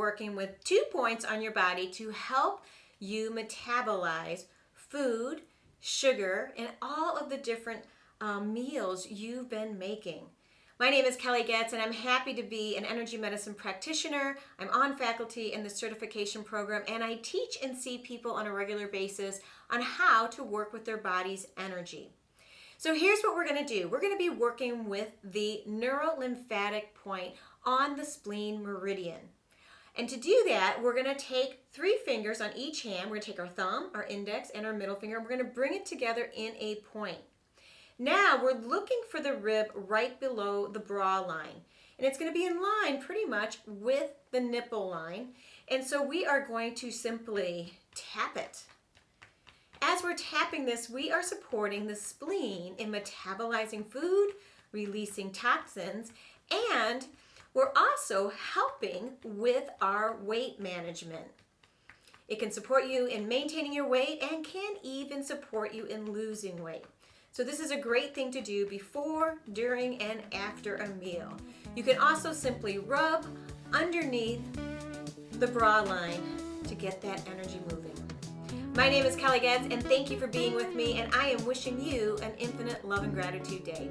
working with 2 points on your body to help you metabolize food, sugar, and all of the different meals you've been making. My name is Kelly Goetz, and I'm happy to be an energy medicine practitioner. I'm on faculty in the certification program, and I teach and see people on a regular basis on how to work with their body's energy. So here's what we're going to do. We're going to be working with the neurolymphatic point on the spleen meridian. And to do that, we're going to take 3 fingers on each hand. We're going to take our thumb, our index, and our middle finger, and we're going to bring it together in a point. Now we're looking for the rib right below the bra line. And it's going to be in line pretty much with the nipple line. And so we are going to simply tap it. As we're tapping this, we are supporting the spleen in metabolizing food, releasing toxins, and we're also helping with our weight management. It can support you in maintaining your weight and can even support you in losing weight. So this is a great thing to do before, during, and after a meal. You can also simply rub underneath the bra line to get that energy moving. My name is Kelly Goetz, and thank you for being with me, and I am wishing you an infinite love and gratitude day.